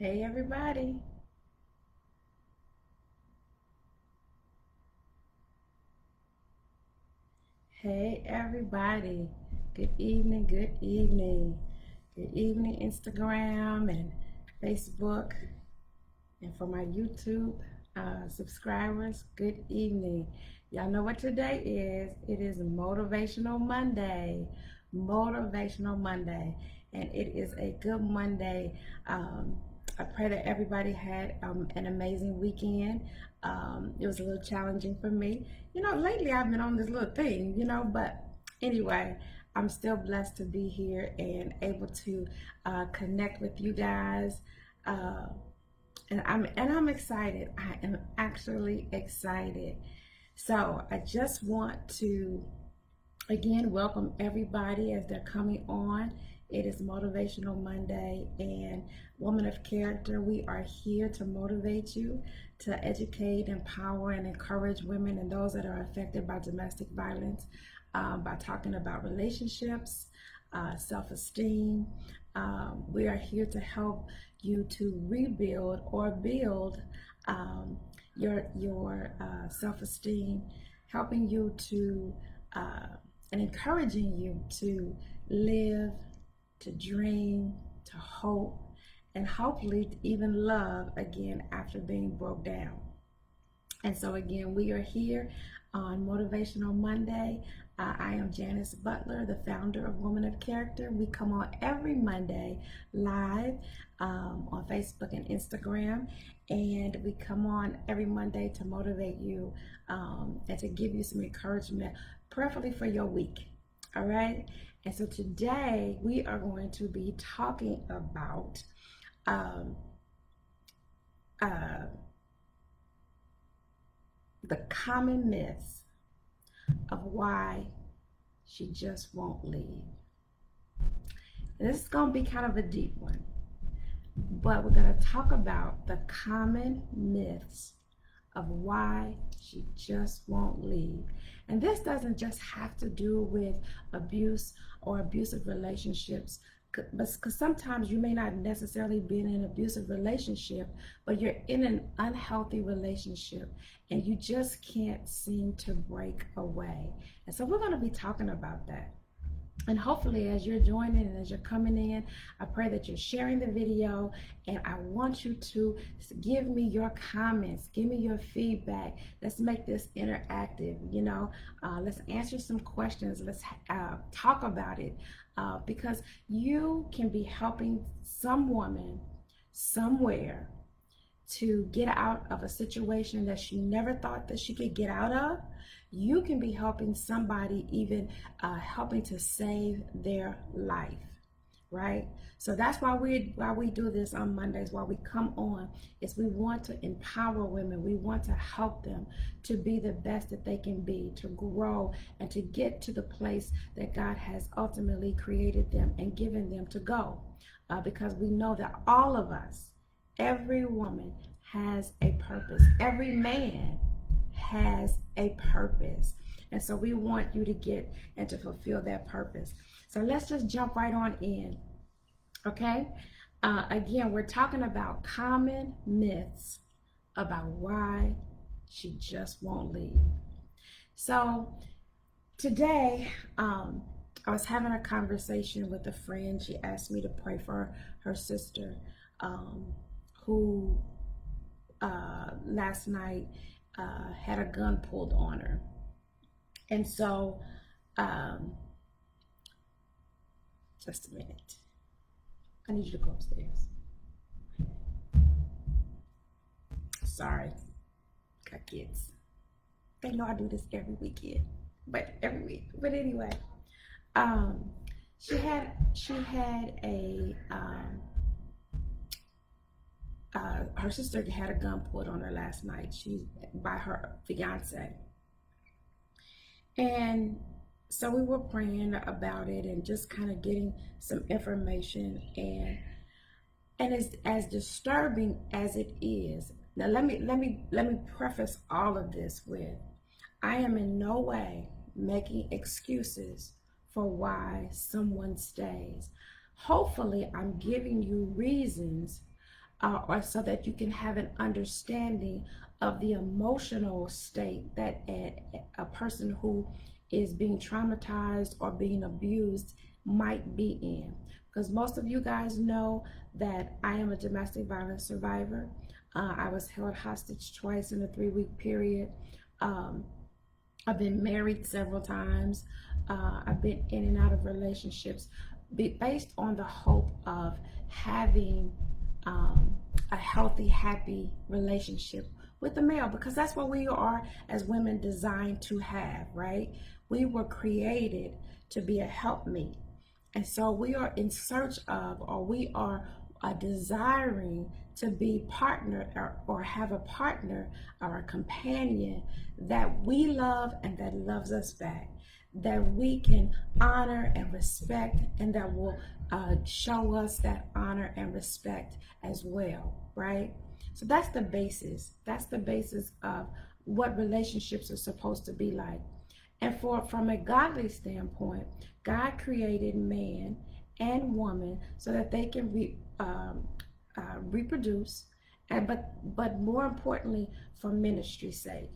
Hey everybody. Hey everybody. Good evening, good evening. Good evening, Instagram and Facebook. And for my YouTube subscribers, good evening. Y'all know what today is. It is Motivational Monday. Motivational Monday. And it is a good Monday. I pray that everybody had an amazing weekend. It was a little challenging for me. Lately I've been on this little thing, but anyway, I'm still blessed to be here and able to connect with you guys. Uh, and I'm excited. I am actually excited. So I just want to again welcome everybody as they're coming on. It is Motivational Monday and Woman of Character. We are here to motivate you, to educate, empower, and encourage women and those that are affected by domestic violence by talking about relationships, self-esteem. We are here to help you to rebuild or build your self-esteem, helping you to and encouraging you to live, to dream, to hope, and hopefully to even love again after being broke down. And so again, we are here on Motivational Monday. I am Janice Butler, the founder of Woman of Character. We come on every Monday live on Facebook and Instagram. And we come on every Monday to motivate you and to give you some encouragement, preferably for your week. All right. And so today we are going to be talking about um, uh, the common myths of why she just won't leave. And this is going to be kind of a deep one, but we're going to talk about the common myths of why she just won't leave. And this doesn't just have to do with abuse or abusive relationships, because sometimes you may not necessarily be in an abusive relationship, but you're in an unhealthy relationship and you just can't seem to break away. And so we're going to be talking about that. And hopefully as you're joining and as you're coming in, I pray that you're sharing the video, and I want you to give me your comments, give me your feedback. Let's make this interactive, let's answer some questions. Let's talk about it because you can be helping some woman somewhere to get out of a situation that she never thought that she could get out of. You can be helping somebody, even helping to save their life, right? So that's why we do this on Mondays. Why we come on is we want to empower women. We want to help them to be the best that they can be, to grow, and to get to the place that God has ultimately created them and given them to go. Because we know that all of us, every woman has a purpose. Every man has a purpose. And so we want you to get and to fulfill that purpose. So let's just jump right on in. Okay? Again, we're talking about common myths about why she just won't leave. So today, I was having a conversation with a friend. She asked me to pray for her sister who last night had a gun pulled on her. And so, just a minute. I need you to go upstairs. Sorry, got kids. They know I do this every weekend, but every week. But anyway, she had a her sister had a gun pulled on her last night. She by her fiance, and so we were praying about it and just kind of getting some information. And as disturbing as it is, now let me preface all of this with, I am in no way making excuses for why someone stays. Hopefully, I'm giving you reasons or so that you can have an understanding of the emotional state that a person who is being traumatized or being abused might be in. Because most of you guys know that I am a domestic violence survivor. I was held hostage twice in a 3-week period. Um, I've been married several times. I've been in and out of relationships based on the hope of having um, a healthy, happy relationship with the male, because that's what we are as women designed to have, right? We were created to be a helpmate. And so we are in search of, or we are desiring to be partnered, or have a partner or a companion that we love and that loves us back, that we can honor and respect, and that will show us that honor and respect as well, right? So that's the basis. That's the basis of what relationships are supposed to be like. And from a godly standpoint, God created man and woman so that they can reproduce, and but more importantly, for ministry's sake.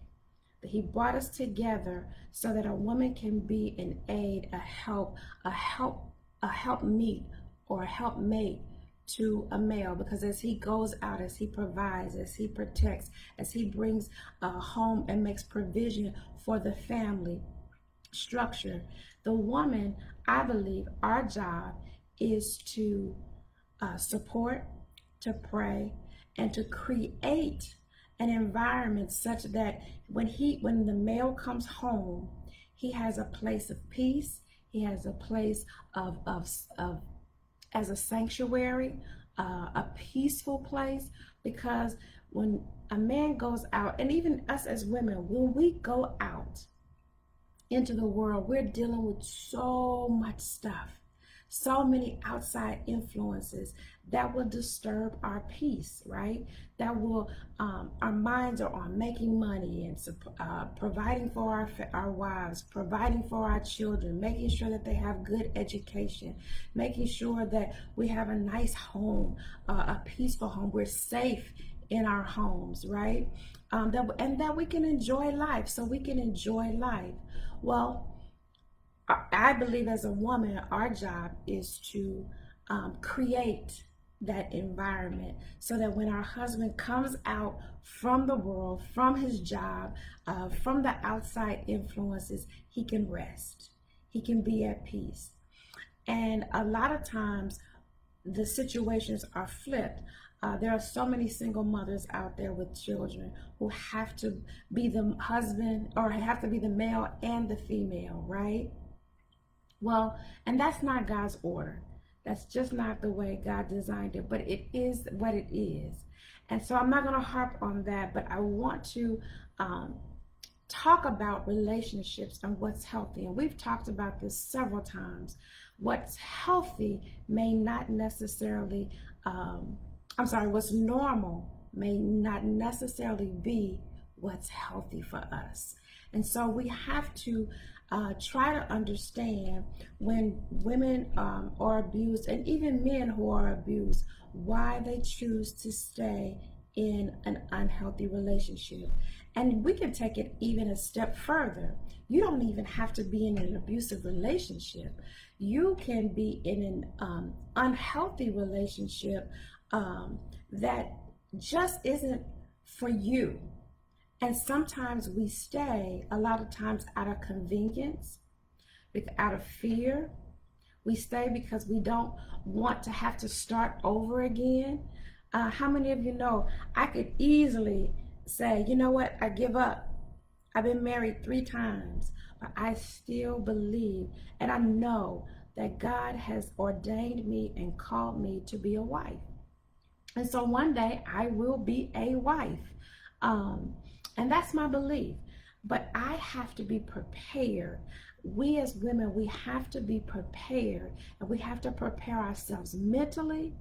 He brought us together so that a woman can be an aid, a help, a helpmeet, or a helpmate to a male, because as he goes out, as he provides, as he protects, as he brings home and makes provision for the family structure, the woman, I believe, our job is to support, to pray, and to create an environment such that when the male comes home, he has a place of peace. He has a place of as a sanctuary, a peaceful place. Because when a man goes out, and even us as women, when we go out into the world, we're dealing with so much stuff, so many outside influences that will disturb our peace, right? That will, our minds are on making money and providing for our wives, providing for our children, making sure that they have good education, making sure that we have a nice home, a peaceful home. We're safe in our homes, right? And that we can enjoy life, so we can enjoy life. Well, I believe as a woman, our job is to create that environment so that when our husband comes out from the world, from his job, from the outside influences, he can rest. He can be at peace. And a lot of times the situations are flipped. There are so many single mothers out there with children who have to be the husband, or have to be the male and the female, right? Well, and that's not God's order. That's just not the way God designed it, but it is what it is. And so I'm not going to harp on that, but I want to um, talk about relationships and what's healthy. And we've talked about this several times. What's healthy may not necessarily, what's normal may not necessarily be what's healthy for us. And so we have to try to understand when women are abused, and even men who are abused, why they choose to stay in an unhealthy relationship. And we can take it even a step further. You don't even have to be in an abusive relationship. You can be in an unhealthy relationship that just isn't for you. And sometimes we stay, a lot of times, out of convenience, out of fear. We stay because we don't want to have to start over again. How many of you know I could easily say, you know what, I give up. I've been married 3 times, but I still believe and I know that God has ordained me and called me to be a wife. And so one day I will be a wife. And that's my belief. But I have to be prepared. We as women, we have to be prepared, and we have to prepare ourselves mentally,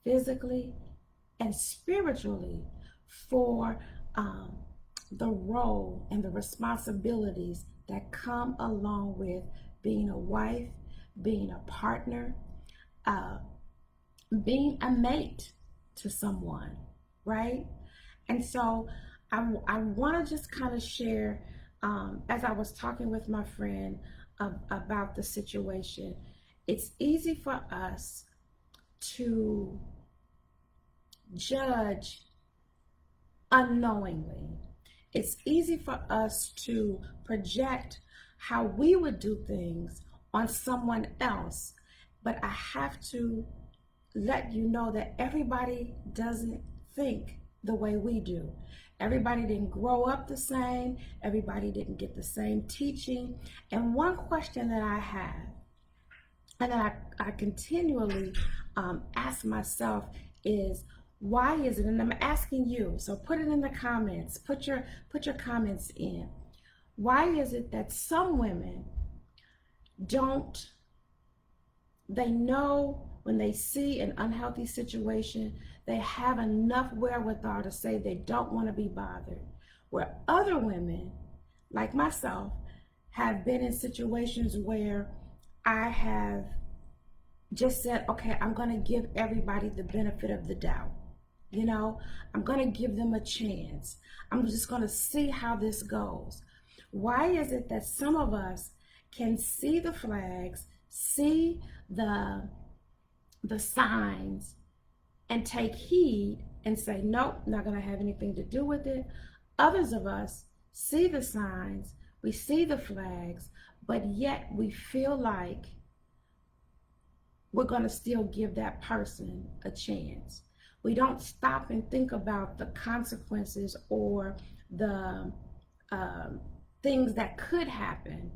physically, and spiritually for the role and the responsibilities that come along with being a wife, being a partner, being a mate to someone, right? And so I want to just kind of share, as I was talking with my friend about the situation, it's easy for us to judge unknowingly. It's easy for us to project how we would do things on someone else. But I have to let you know that everybody doesn't think the way we do. Everybody didn't grow up the same. Everybody didn't get the same teaching. And one question that I have, and that I continually ask myself is, why is it, and I'm asking you, so put it in the comments, put your comments in. Why is it that some women don't, they know when they see an unhealthy situation, they have enough wherewithal to say they don't want to be bothered, where other women, like myself, have been in situations where I have just said, okay, I'm going to give everybody the benefit of the doubt. You know, I'm going to give them a chance. I'm just going to see how this goes. Why is it that some of us can see the flags, see the signs, and take heed and say, nope, not going to have anything to do with it? Others of us see the signs, we see the flags, but yet we feel like we're going to still give that person a chance. We don't stop and think about the consequences or the things that could happen.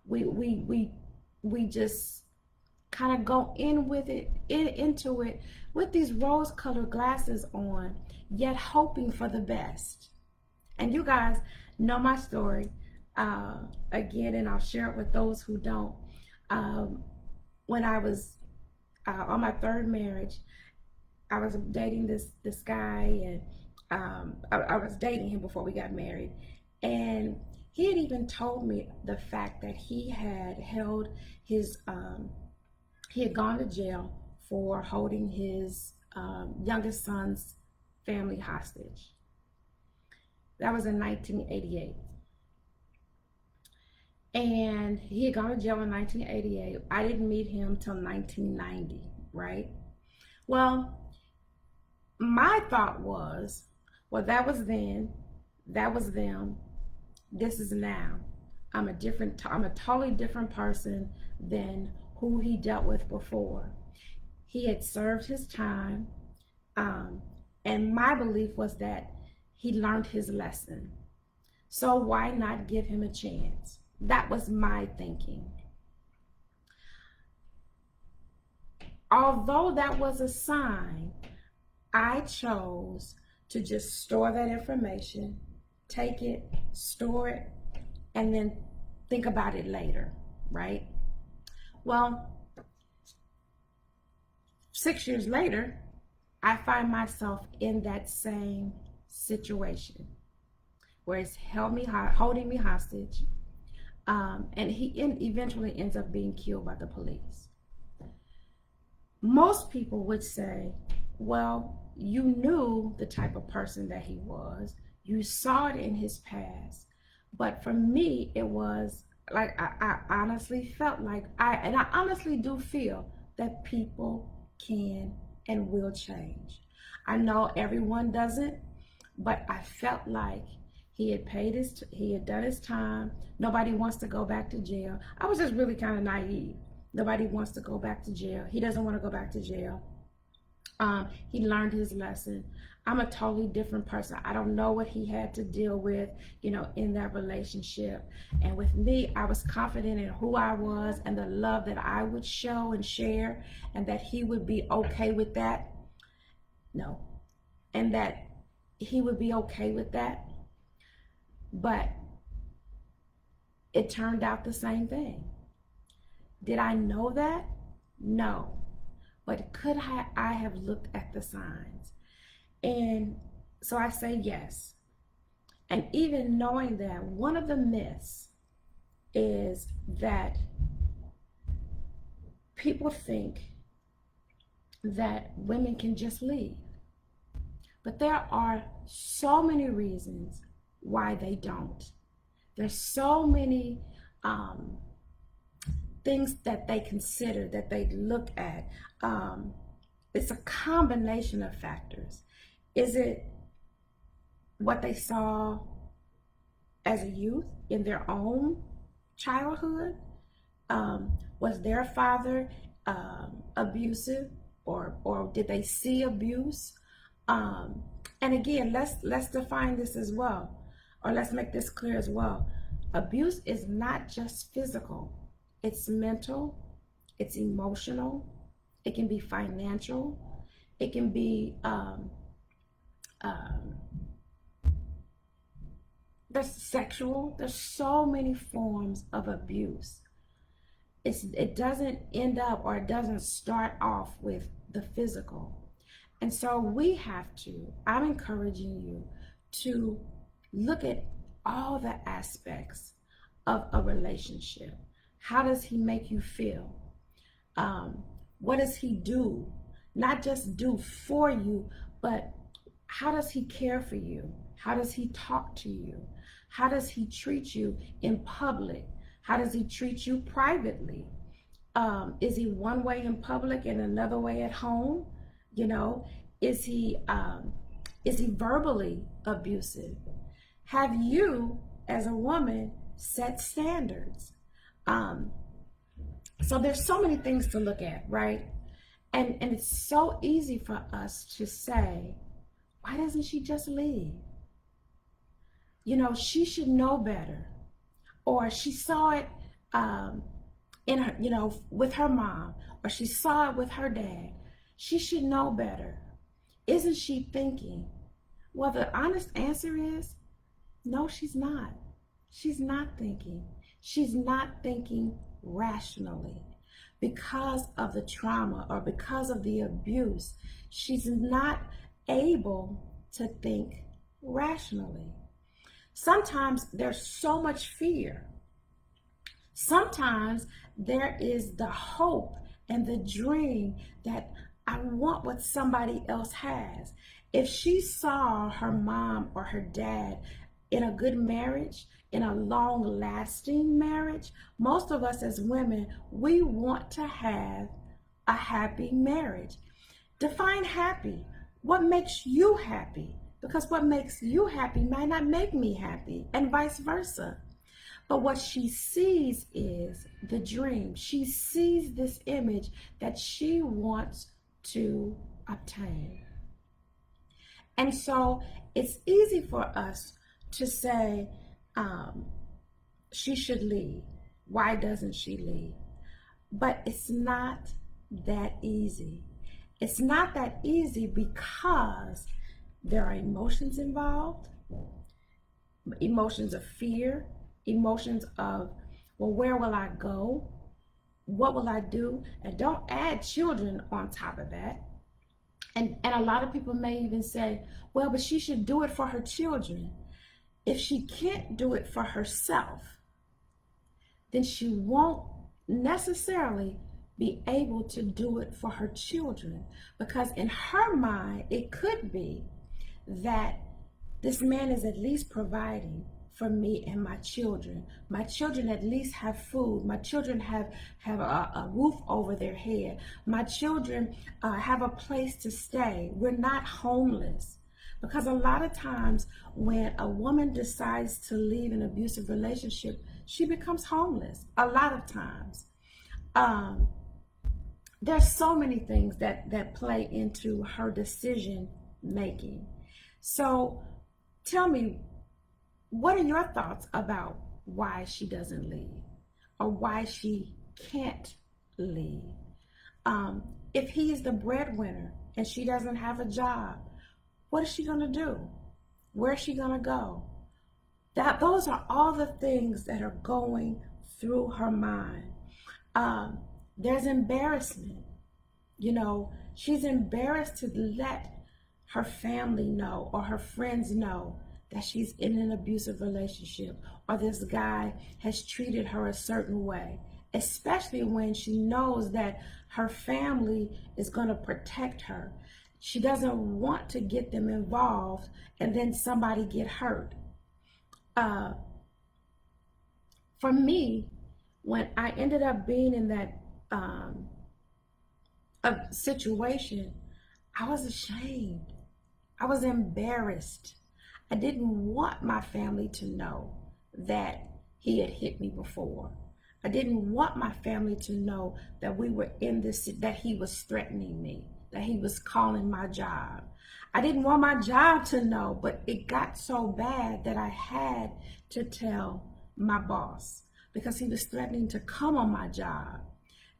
We just kind of go in with it, into it with these rose-colored glasses on, yet hoping for the best. And you guys know my story again, and I'll share it with those who don't. When I was on my third marriage, I was dating this guy, and I was dating him before we got married, and he had even told me the fact that he had held his he had gone to jail for holding his youngest son's family hostage. That was in 1988. And he had gone to jail in 1988. I didn't meet him till 1990, right? Well, my thought was, well, that was then, that was them, this is now. I'm a totally different person than who he dealt with before. He had served his time, and my belief was that he learned his lesson. So why not give him a chance? That was my thinking. Although that was a sign, I chose to just store that information, take it, store it, and then think about it later, right? Well, 6 years later, I find myself in that same situation where it's holding me hostage, and he eventually ends up being killed by the police. Most people would say, well, you knew the type of person that he was. You saw it in his past. But for me, it was like, I honestly felt like, I honestly do feel that people can and will change. I know everyone doesn't, but I felt like he had done his time. Nobody wants to go back to jail. I was just really kind of naive. Nobody wants to go back to jail. He doesn't want to go back to jail. He learned his lesson. I'm a totally different person. I don't know what he had to deal with, in that relationship. And with me, I was confident in who I was and the love that I would show and share, and that he would be okay with that. No. And that he would be okay with that. But it turned out the same thing. Did I know that? No. But could I have looked at the signs? And so I say yes. And even knowing that, one of the myths is that people think that women can just leave. But there are so many reasons why they don't. There's so many things that they consider, that they look at. It's a combination of factors. Is it what they saw as a youth in their own childhood? Was their father abusive, or did they see abuse? And again, let's define this as well, or let's make this clear as well. Abuse is not just physical; it's mental, it's emotional, it can be financial, it can be there's sexual. There's so many forms of abuse. It doesn't end up, or it doesn't start off with the physical. And so I'm encouraging you to look at all the aspects of a relationship. How does he make you feel? What does he do? Not just do for you, but how does he care for you? How does he talk to you? How does he treat you in public? How does he treat you privately? Is he one way in public and another way at home? You know, is he verbally abusive? Have you, as a woman, set standards? So there's so many things to look at, right? And it's so easy for us to say, why doesn't she just leave? You know, she should know better. Or she saw it in her, you know, with her mom, or she saw it with her dad. She should know better. Isn't she thinking? Well, the honest answer is no, she's not. She's not thinking. She's not thinking rationally. Because of the trauma or because of the abuse, she's not able to think rationally. Sometimes there's so much fear. Sometimes there is the hope and the dream that I want what somebody else has. If she saw her mom or her dad in a good marriage, in a long-lasting marriage, most of us as women, we want to have a happy marriage. Define happy. What makes you happy? Because what makes you happy might not make me happy, and vice versa. But what she sees is the dream. She sees this image that she wants to obtain. And so it's easy for us to say, she should leave. Why doesn't she leave? But it's not that easy. It's not that easy because there are emotions involved, emotions of fear, emotions of, well, where will I go? What will I do? And don't add children on top of that. And a lot of people may even say, well, but she should do it for her children. If she can't do it for herself, then she won't necessarily be able to do it for her children. Because in her mind, it could be that this man is at least providing for me and my children. My children at least have food. My children have a roof over their head. My children have a place to stay. We're not homeless. Because a lot of times when a woman decides to leave an abusive relationship, she becomes homeless. A lot of times. There's so many things that play into her decision making. So tell me, what are your thoughts about why she doesn't leave or why she can't leave? If he is the breadwinner and she doesn't have a job, what is she going to do? Where is she going to go? Those are all the things that are going through her mind. There's embarrassment. You know, she's embarrassed to let her family know or her friends know that she's in an abusive relationship or this guy has treated her a certain way, especially when she knows that her family is going to protect her. She doesn't want to get them involved and then somebody get hurt. For me, when I ended up being in that situation, I was ashamed. I was embarrassed. I didn't want my family to know that he had hit me before. I didn't want my family to know that we were in this, that he was threatening me, that he was calling my job. I didn't want my job to know, but it got so bad that I had to tell my boss because he was threatening to come on my job.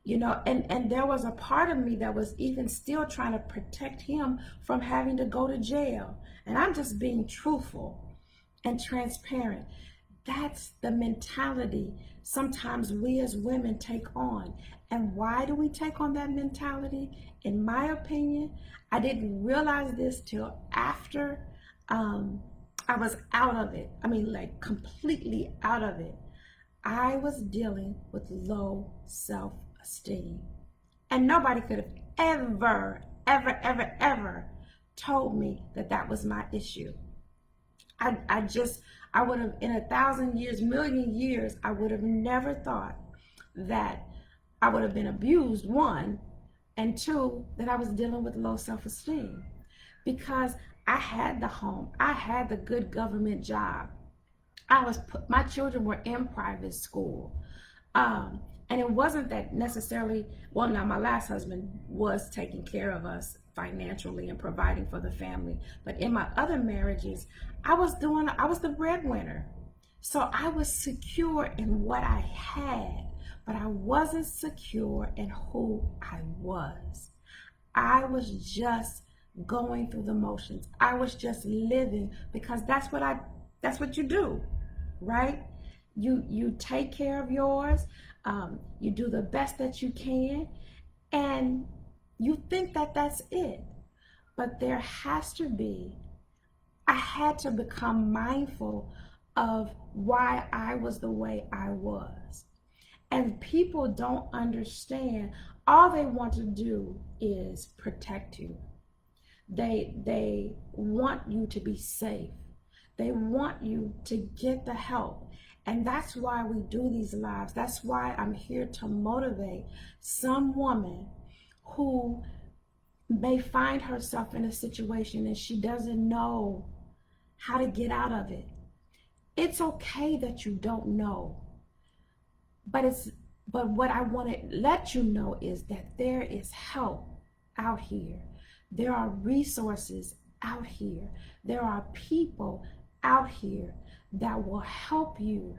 You know, and there was a part of me that was even still trying to protect him from having to go to jail. And I'm just being truthful and transparent. That's the mentality sometimes we as women take on. And why do we take on that mentality? In my opinion, I didn't realize this till after I was out of it. I mean, like completely out of it. I was dealing with low self-esteem. And nobody could have ever told me that that was my issue. I would have, in 1,000 years, million years, I would have never thought that I would have been abused, one, and two, that I was dealing with low self-esteem. Because I had the home, I had the good government job. My children were in private school. And it wasn't that necessarily, well, now my last husband was taking care of us financially and providing for the family. But in my other marriages, I was the breadwinner. So I was secure in what I had, but I wasn't secure in who I was. I was just going through the motions. I was just living because that's what you do, right? You take care of yours. You do the best that you can, and you think that that's it. But there has to be, I had to become mindful of why I was the way I was. And people don't understand. All they want to do is protect you. They want you to be safe. They want you to get the help. And that's why we do these lives. That's why I'm here to motivate some woman who may find herself in a situation and she doesn't know how to get out of it. It's okay that you don't know. But what I want to let you know is that there is help out here. There are resources out here. There are people out here that will help you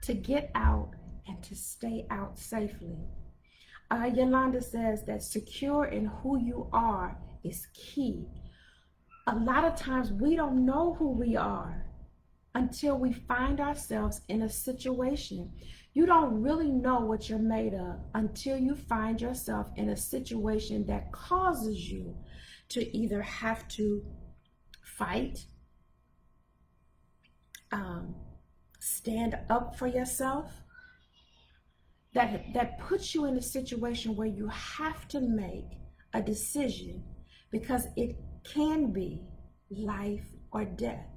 to get out and to stay out safely. Yolanda says that secure in who you are is key. A lot of times we don't know who we are until we find ourselves in a situation. You don't really know what you're made of until you find yourself in a situation that causes you to either have to fight, stand up for yourself, that puts you in a situation where you have to make a decision because it can be life or death.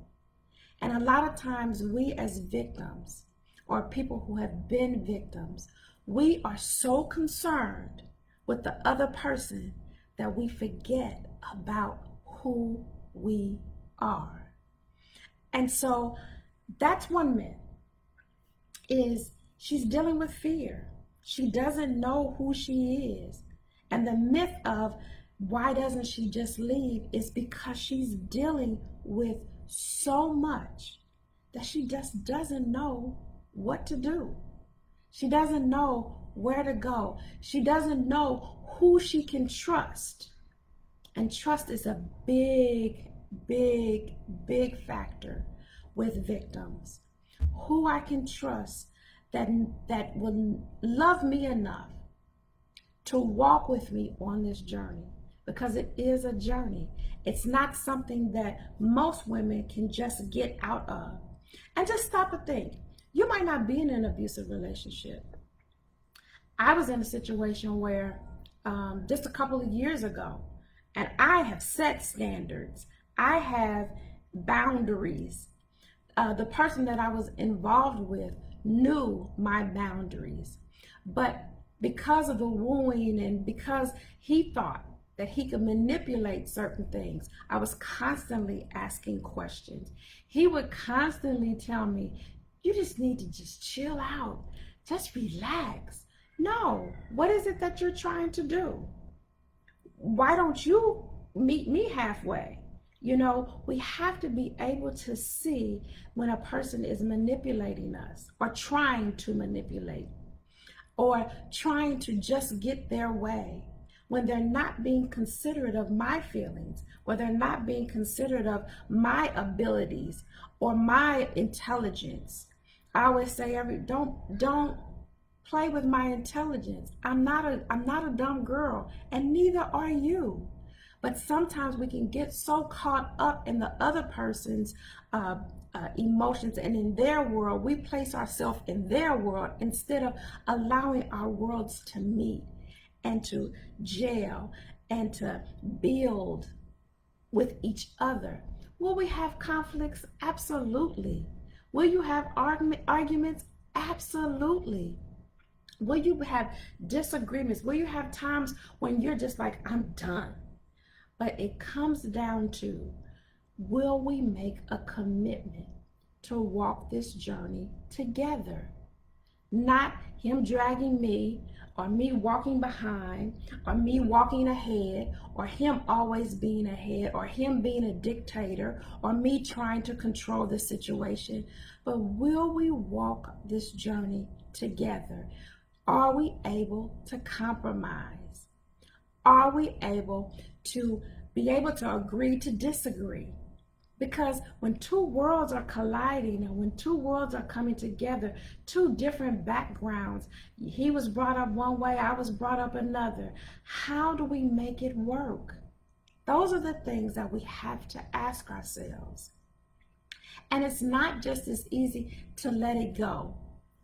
And a lot of times we as victims or people who have been victims, we are so concerned with the other person that we forget about who we are. And so that's one myth, is she's dealing with fear. She doesn't know who she is. And the myth of why doesn't she just leave is because she's dealing with so much that she just doesn't know what to do. She doesn't know where to go. She doesn't know who she can trust. And trust is a big factor with victims. Who I can trust that will love me enough to walk with me on this journey, because it is a journey. It's not something that most women can just get out of. And just stop and think. You might not be in an abusive relationship. I was in a situation where just a couple of years ago, And I have set standards. I have boundaries. The person that I was involved with knew my boundaries. But because of the wooing and because he thought that he could manipulate certain things, I was constantly asking questions. He would constantly tell me, you just need to just chill out, just relax. No, what is it that you're trying to do? Why don't you meet me halfway? We have to be able to see when a person is manipulating us or trying to manipulate or trying to just get their way, when they're not being considerate of my feelings, when they're not being considerate of my abilities or my intelligence. I always say, don't play with my intelligence. I'm not a dumb girl, and neither are you. But sometimes we can get so caught up in the other person's emotions and in their world, we place ourselves in their world instead of allowing our worlds to meet and to gel and to build with each other. Will we have conflicts? Absolutely. Will you have arguments? Absolutely. Will you have disagreements? Will you have times when you're just like, I'm done? But it comes down to, will we make a commitment to walk this journey together? Not him dragging me, or me walking behind, or me walking ahead, or him always being ahead, or him being a dictator, or me trying to control the situation. But will we walk this journey together? Are we able to compromise? Are we able to be able to agree to disagree? Because when two worlds are colliding and when two worlds are coming together, two different backgrounds, he was brought up one way, I was brought up another. How do we make it work? Those are the things that we have to ask ourselves. And it's not just as easy to let it go,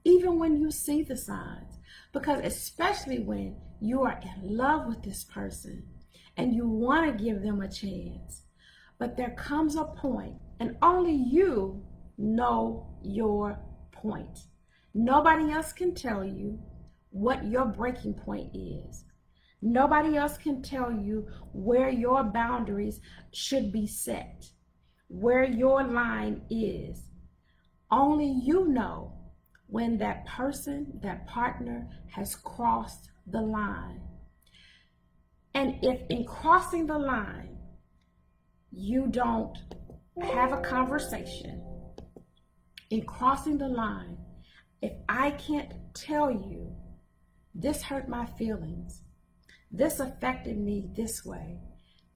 even when you see the signs. Because especially when you are in love with this person and you want to give them a chance, but there comes a point, and only you know your point. Nobody else can tell you what your breaking point is. Nobody else can tell you where your boundaries should be set, where your line is. Only you know when that person, that partner has crossed the line. And if in crossing the line, you don't have a conversation, in crossing the line, if I can't tell you, this hurt my feelings, this affected me this way,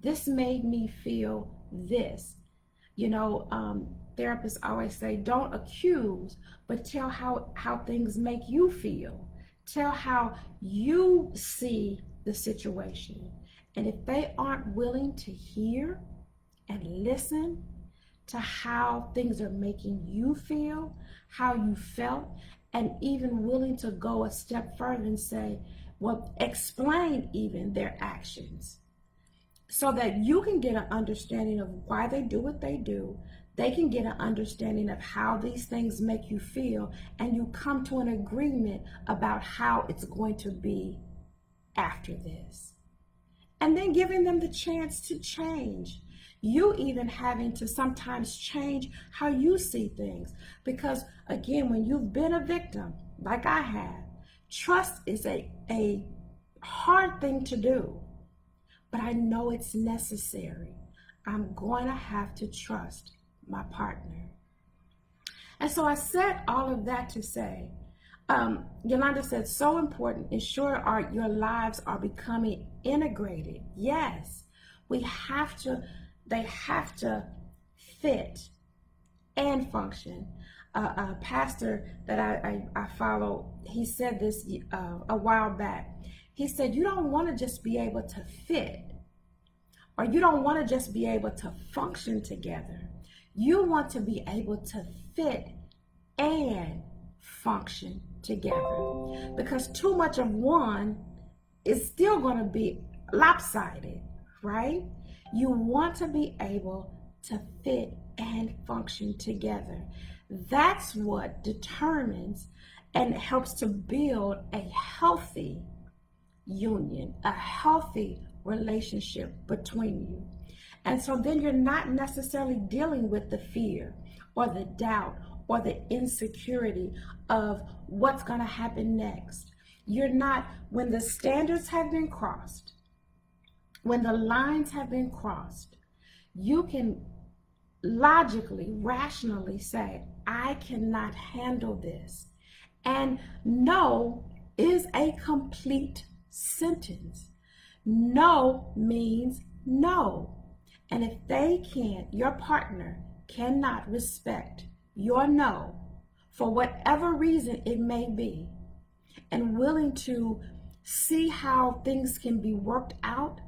this made me feel this. Therapists always say, don't accuse, but tell how things make you feel. Tell how you see the situation. And if they aren't willing to hear and listen to how things are making you feel, how you felt, and even willing to go a step further and say, well, explain even their actions so that you can get an understanding of why they do what they do. They can get an understanding of how these things make you feel, and you come to an agreement about how it's going to be after this. And then giving them the chance to change. You even having to sometimes change how you see things. Because again, when you've been a victim, like I have, trust is a hard thing to do. But I know it's necessary. I'm going to have to trust my partner. And so I said all of that to say, Yolanda said, so important, ensure your lives are becoming integrated. Yes, they have to fit and function. A pastor that I follow, he said this a while back. He said, you don't want to just be able to fit, or you don't want to just be able to function together. You want to be able to fit and function together, because too much of one is still going to be lopsided, right? You want to be able to fit and function together. That's what determines and helps to build a healthy union, a healthy relationship between you. And so then you're not necessarily dealing with the fear or the doubt or the insecurity of what's going to happen next. You're not, when the standards have been crossed, when the lines have been crossed, you can logically, rationally say, I cannot handle this. And no is a complete sentence. No means no. And if they can't, your partner cannot respect your no for whatever reason it may be, and willing to see how things can be worked out,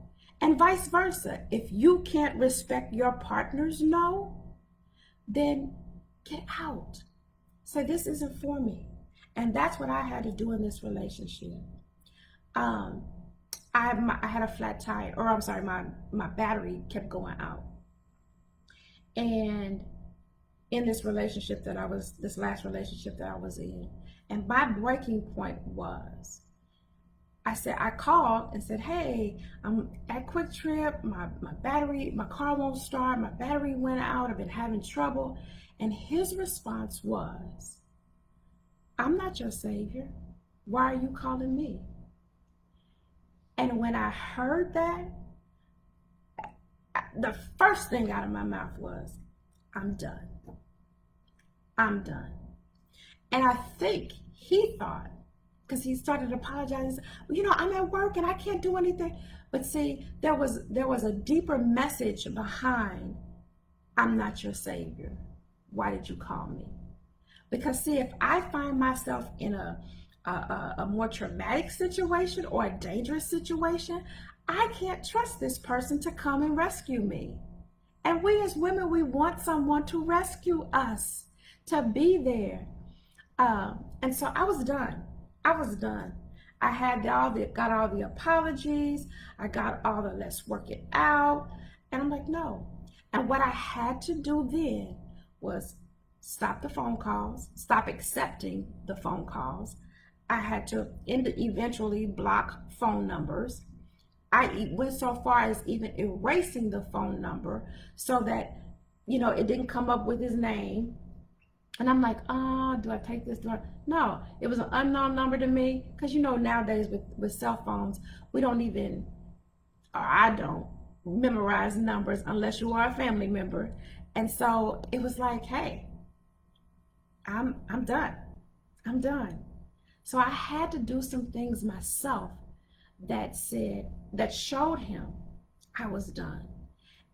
and vice versa. If you can't respect your partner's no, then get out. Say, this isn't for me. And that's what I had to do in this relationship. I had a flat tire, or I'm sorry, my battery kept going out. And in this relationship this last relationship that I was in, and my breaking point was, I called and said, hey, I'm at Quick Trip, my car won't start, my battery went out, I've been having trouble. And his response was, I'm not your savior. Why are you calling me? And when I heard that, the first thing out of my mouth was, I'm done. I'm done. And I think he thought, because he started apologizing, I'm at work and I can't do anything. But see, there was a deeper message behind, I'm not your savior. Why did you call me? Because see, if I find myself in a more traumatic situation or a dangerous situation, I can't trust this person to come and rescue me. And we as women, we want someone to rescue us, to be there. And so I was done. I had got all the apologies. I got all the let's work it out. And I'm like, no. And what I had to do then was stop the phone calls, stop accepting the phone calls. I had to eventually block phone numbers. I went so far as even erasing the phone number so that, it didn't come up with his name. And I'm like, do I take this? No, it was an unknown number to me. Because, nowadays with cell phones, we don't even, or I don't, memorize numbers unless you are a family member. And so it was like, hey, I'm done. I'm done. So I had to do some things myself that showed him I was done.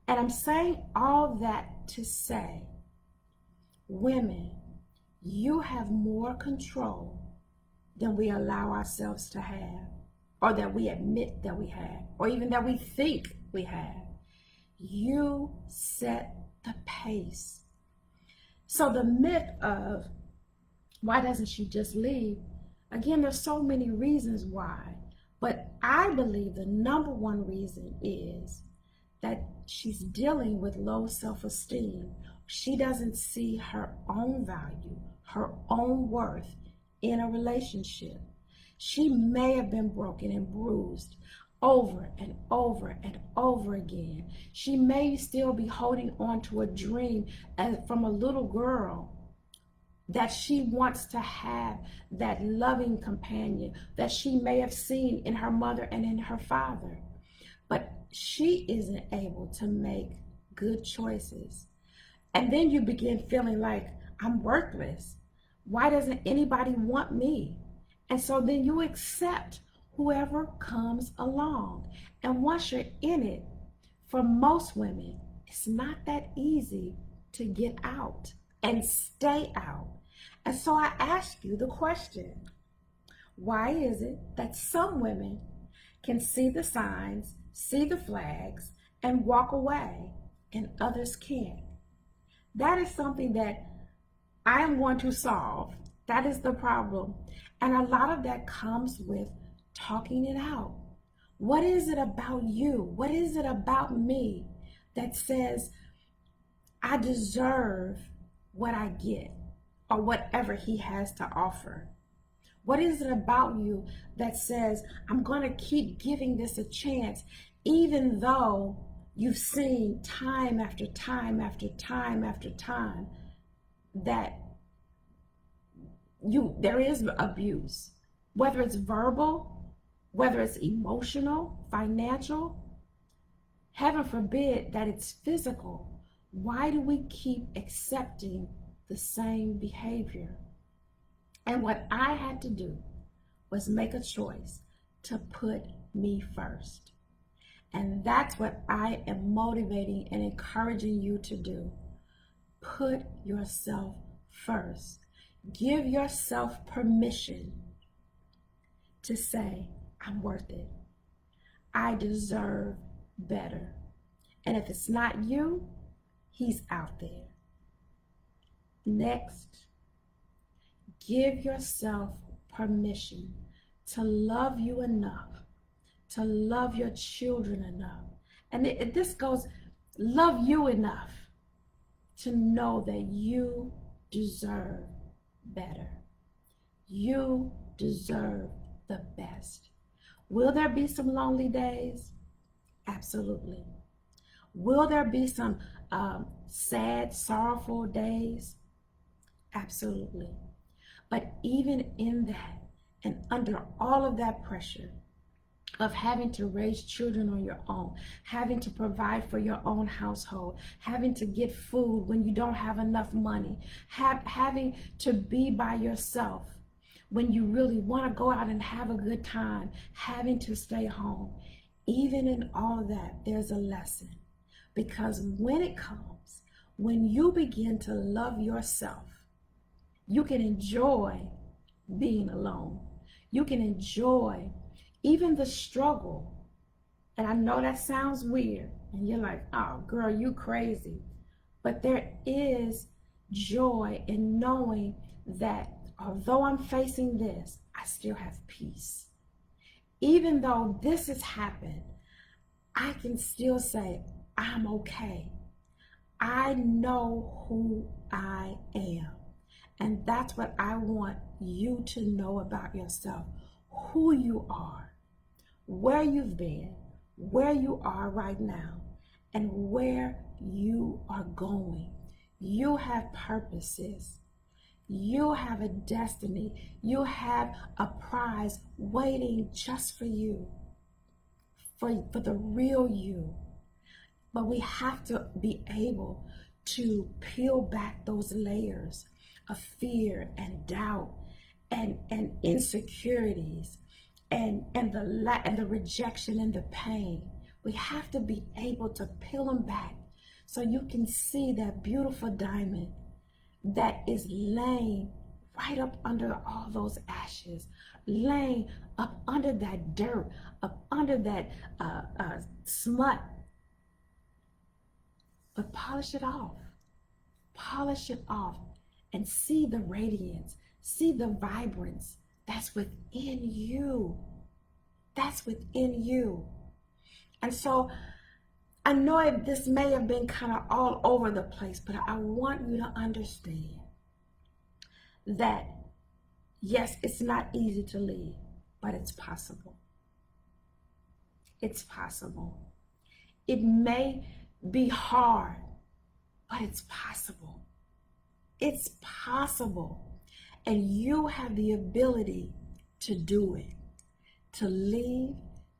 And I'm saying all that to say, women, you have more control than we allow ourselves to have, or that we admit that we have, or even that we think we have. You set the pace. So the myth of why doesn't she just leave? Again, there's so many reasons why, but I believe the number one reason is that she's dealing with low self-esteem. She doesn't see her own value, her own worth in a relationship. She may have been broken and bruised over and over and over again. She may still be holding on to a dream from a little girl that she wants to have, that loving companion that she may have seen in her mother and in her father. But she isn't able to make good choices. And then you begin feeling like, I'm worthless. Why doesn't anybody want me? And so then you accept whoever comes along. And once you're in it, for most women, it's not that easy to get out and stay out. And so I ask you the question, why is it that some women can see the signs, see the flags, and walk away, and others can't? That is something that I am going to solve. That is the problem. And a lot of that comes with talking it out, What is it about you? What is it about me that says I deserve what I get or whatever he has to offer? What is it about you that says I'm going to keep giving this a chance, even though you've seen time after time after time after time that there is abuse, whether it's verbal, whether it's emotional, financial, heaven forbid that it's physical. Why do we keep accepting the same behavior? And what I had to do was make a choice to put me first. And that's what I am motivating and encouraging you to do. Put yourself first. Give yourself permission to say, I'm worth it. I deserve better. And if it's not you, he's out there. Next, give yourself permission to love you enough, to love your children enough. And this goes, love you enough to know that you deserve better. You deserve the best. Will there be some lonely days? Absolutely. Will there be some sad, sorrowful days? Absolutely. But even in that, and under all of that pressure of having to raise children on your own, having to provide for your own household, having to get food when you don't have enough money, having to be by yourself when you really want to go out and have a good time, having to stay home. Even in all of that, there's a lesson. Because when it comes, when you begin to love yourself, you can enjoy being alone. You can enjoy even the struggle. And I know that sounds weird. And you're like, oh, girl, you crazy. But there is joy in knowing that although I'm facing this, I still have peace. Even though this has happened, I can still say, I'm okay. I know who I am. And that's what I want you to know about yourself. Who you are, where you've been, where you are right now, and where you are going. You have purposes. You have a destiny. You have a prize waiting just for you, for the real you. But we have to be able to peel back those layers of fear and doubt and insecurities and the rejection and the pain. We have to be able to peel them back so you can see that beautiful diamond that is laying right up under all those ashes, laying up under that dirt, up under that smut. But polish it off. Polish it off and see the radiance, see the vibrance that's within you. That's within you. And so I know this may have been kind of all over the place, but I want you to understand that, yes, it's not easy to leave, but it's possible. It's possible. It may be hard, but it's possible. It's possible. And you have the ability to do it, to leave,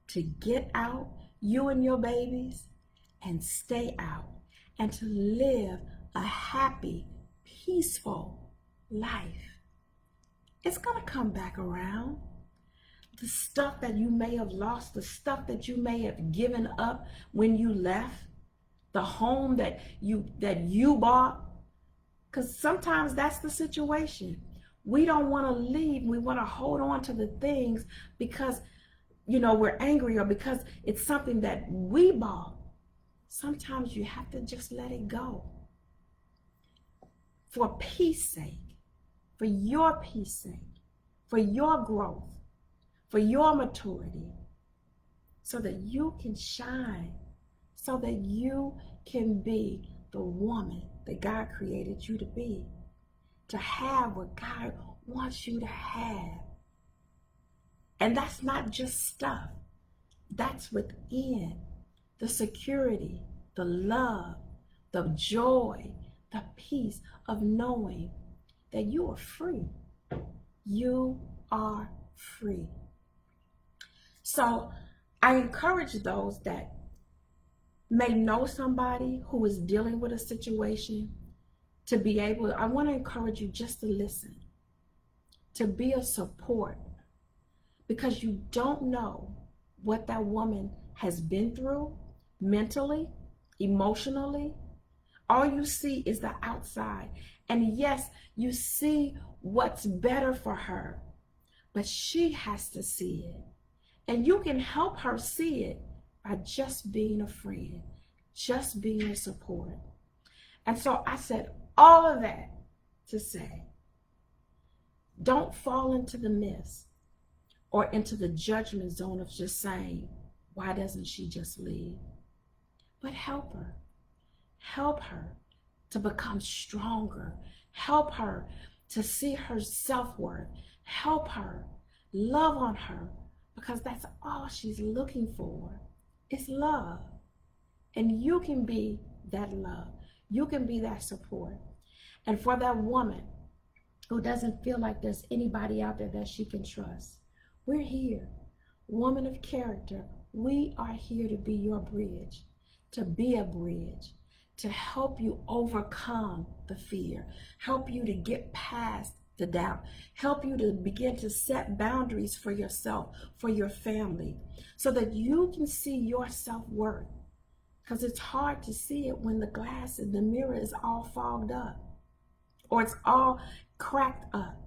to get out, you and your babies, and stay out, and to live a happy, peaceful life. It's going to come back around. The stuff that you may have lost, the stuff that you may have given up when you left, the home that you bought, because sometimes that's the situation. We don't want to leave. We want to hold on to the things because, we're angry or because it's something that we bought. Sometimes you have to just let it go. For peace sake, for your peace sake, for your growth, for your maturity. so that you can shine, so that you can be the woman that God created you to be, to have what God wants you to have. And that's not just stuff. That's within the security, the love, the joy, the peace of knowing that you are free. You are free. So I encourage those that may know somebody who is dealing with a situation to be able, I want to encourage you just to listen, to be a support, because you don't know what that woman has been through mentally, emotionally. All you see is the outside. And yes, you see what's better for her, but she has to see it. And you can help her see it by just being a friend, just being a support. And so I said all of that to say, don't fall into the myths or into the judgment zone of just saying, why doesn't she just leave? But help her. Help her to become stronger. Help her to see her self-worth. Help her. Love on her, because that's all she's looking for. It's love. And you can be that love. You can be that support. And for that woman who doesn't feel like there's anybody out there that she can trust, we're here. Woman of character, we are here to be your bridge, to be a bridge, to help you overcome the fear, help you to get past the doubt, help you to begin to set boundaries for yourself, for your family, so that you can see your self-worth. Because it's hard to see it when the glass in the mirror is all fogged up or it's all cracked up.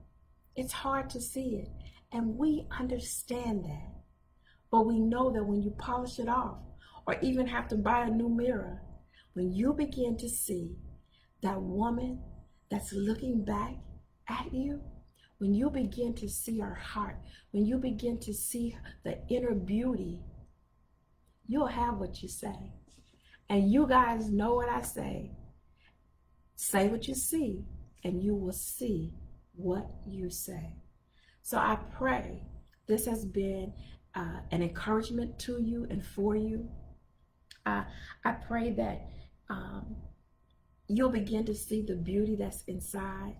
It's hard to see it. And we understand that. But we know that when you polish it off or even have to buy a new mirror, when you begin to see that woman that's looking back at you, when you begin to see her heart, when you begin to see the inner beauty, you'll have what you say. And you guys know what I say. Say what you see, and you will see what you say. So I pray this has been an encouragement to you and for you. I pray that you'll begin to see the beauty that's inside.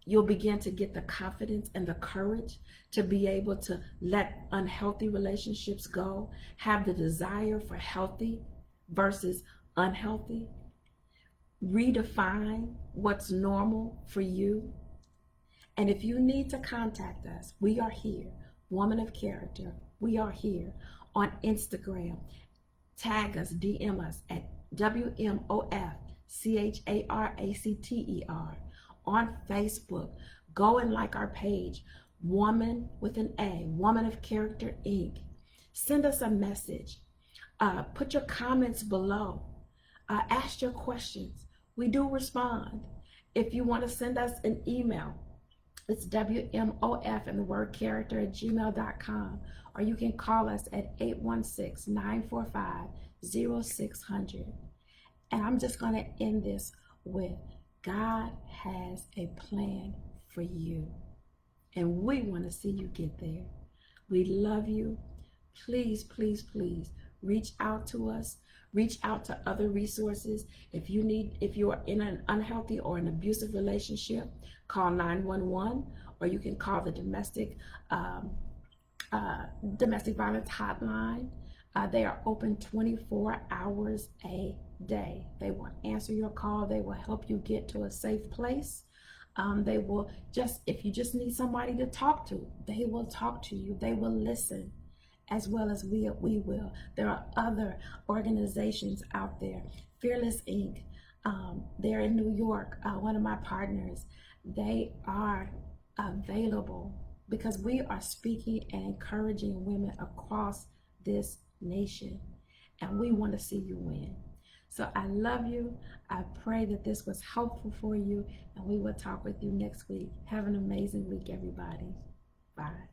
You'll begin to get the confidence and the courage to be able to let unhealthy relationships go, have the desire for healthy versus unhealthy. Redefine what's normal for you. And if you need to contact us, we are here. Woman of Character, we are here on Instagram. Tag us, DM us at WMOFCHARACTER. On Facebook, go and like our page, Woman with an A, Woman of Character Inc. Send us a message. Put your comments below. Ask your questions. We do respond. If you want to send us an email, it's WMOF and the word character at gmail.com, or you can call us at 816-945-0600. And I'm just going to end this with, God has a plan for you, and we want to see you get there. We love you. Please, please, please reach out to us. Reach out to other resources. If you are in an unhealthy or an abusive relationship, call 911, or you can call the domestic violence hotline. They are open 24 hours a day. They will answer your call. They will help you get to a safe place. They will if you just need somebody to talk to, they will talk to you. They will listen, as well as we will. There are other organizations out there. Fearless Inc. They're in New York. One of my partners. They are available because we are speaking and encouraging women across this nation, and we want to see you win. So I love you. I pray that this was helpful for you, and we will talk with you next week. Have an amazing week, everybody. Bye.